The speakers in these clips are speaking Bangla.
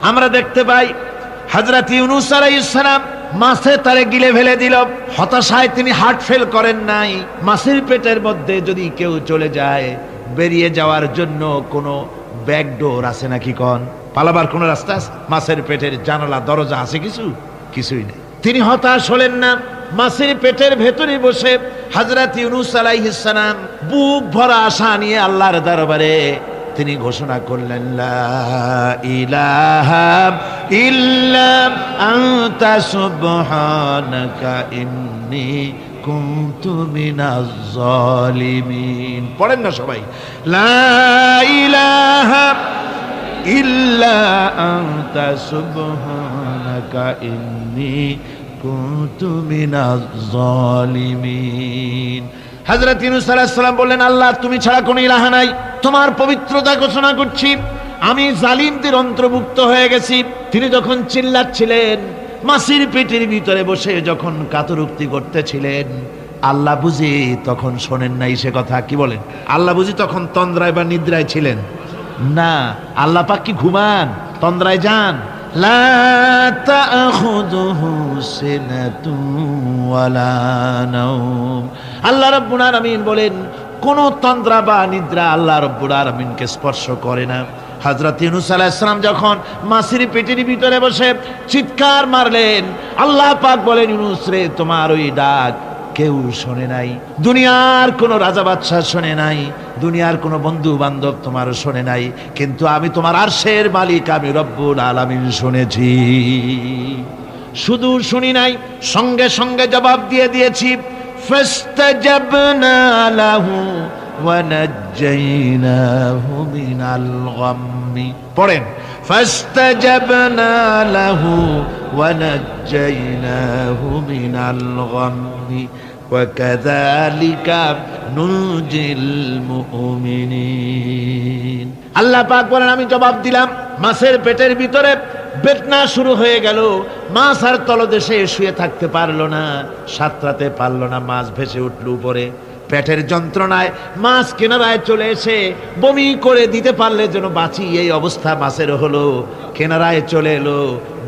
আমরা দেখতে পাই হযরত ইউনূস আলাইহিস সালাম মাছে তারে গিলে ফেলে দিল। হতাশায় তিনি হার্ট ফেল করেন নাই। মাছের পেটের মধ্যে যদি কেউ চলে যায়, বেরিয়ে যাওয়ার জন্য কোনো ব্যাকডোর আছে নাকি? কোন পালাবার কোন রাস্তা আছে? মাছের পেটের জানালা দরজা আছে? কিছুই নেই। তিনি হতাশ হলেন না। মাছের পেটের ভেতরে বসে হযরত ইউনূস আলাইহিস সালাম বুক ভরা আশা নিয়ে আল্লাহর দরবারে তিনি ঘোষণা করলেন, লা ইলাহা ইল্লা আনতা সুবহানাকা ইন্নী কুনতু মিনাজ জালিমিন। পড়েন না সবাই, লা ইলাহা ইল্লা আনতা সুবহানাকা ইন্নী কুনতু মিনাজ জালিমিন। হযরত ইউনূস আলাইহিস সালাম বললেন, আল্লাহ তুমি ছাড়া কোনো ইলাহ নাই, তোমার পবিত্রতা ঘোষণা করছি, আমি জালিমদের অন্তর্ভুক্ত হয়ে গেছি। তিনি যখন চিল্লাচ্ছিলেন, মাছের পেটের ভিতরে বসে যখন কাতরুক্তি করতেছিলেন, আল্লাহ বুঝি তখন শোনেন নাই সে কথা? কি বলেন? আল্লাহ বুঝি তখন তন্দ্রায় বা নিদ্রায় ছিলেন না? আল্লাহ পাক কি ঘুমান? তন্দ্রায় যান? লা তাখুযুহু সিনাতুন ওয়ালা নাওম। আল্লাহ রাব্বুল আলামিন বলেন, কোন তন্দ্রা বা নিদ্রা আল্লাহ রাব্বুল আলামিনকে স্পর্শ করে না। হযরত ইউনূস আলাইহিস সালাম যখন মাছের পেটের ভিতরে বসে চিৎকার মারলেন, আল্লাহ পাক বলেন, ইউনূস রে, তোমার ওই ডাক কেউ শোনে নাই। দুনিয়ার কোন রাজা বাদশাহ শোনে নাই, দুনিয়ার কোন বন্ধু বান্ধব তোমার শোনে নাই, কিন্তু আমি তোমার আরশের মালিক, আমি রব্বুল আলামিন শুনেছি। শুধু শুনি নাই, সঙ্গে সঙ্গে জবাব দিয়ে দিয়েছি। ফাস্তাজাবনা লাহু ওয়া নাজ্জাইনাহু মিনাল গাম্মি। পড়েন, ফাস্তাজাবনা লাহু ওয়া নাজ্জাইনাহু মিনাল গাম্মি ওয়া কাযালিকা নুনজিল মুমিনিন। আল্লাহ পাক বলেন, আমি জবাব দিলাম। মাছের পেটের ভিতরে বেদনা শুরু হয়ে গেল। মাছ আর তলদেশে শুয়ে থাকতে পারলো না, সাঁতরাতে পারলো না। মাছ ভেসে উঠল উপরে। পেটের যন্ত্রণায় মাছ কিনারায় চলে এসে বমি করে দিতে পারলে যেন বাঁচি, এই অবস্থা মাছের হলো। কিনারায় চলে এলো,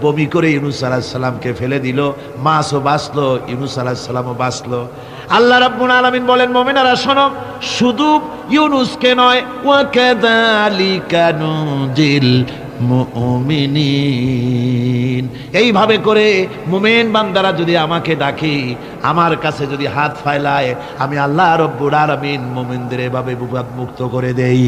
বমি করে ইউনূস আলাইহিস সালামকে ফেলে দিল। মাছও বাঁচলো, ইউনূস আলাইহিস সালামও বাঁচলো। আল্লাহ রাব্বুল আলামিন বলেন, মুমিনারা শোনো, শুধু ইউনূসকে নয়, ওয়া কাযালিকা নুনজিল মুমিনিন। এইভাবে করে মুমিন বান্দারা যদি আমাকে ডাকে, আমার কাছে যদি হাত ফাইলায়, আমি আল্লাহ রব্বুল আলামিন মুমিনদের এভাবে বিপদ মুক্ত করে দেই।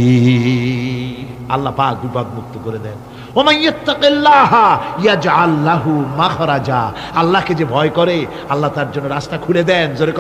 আল্লাহ পাক বিপদ মুক্ত করে দেন। ওমান ইয়াত্তাকিল্লাহা ইয়াজআল লাহু মাখরাজা। আল্লাহকে যে ভয় করে, আল্লাহ তার জন্য রাস্তা খুলে দেন। জোরে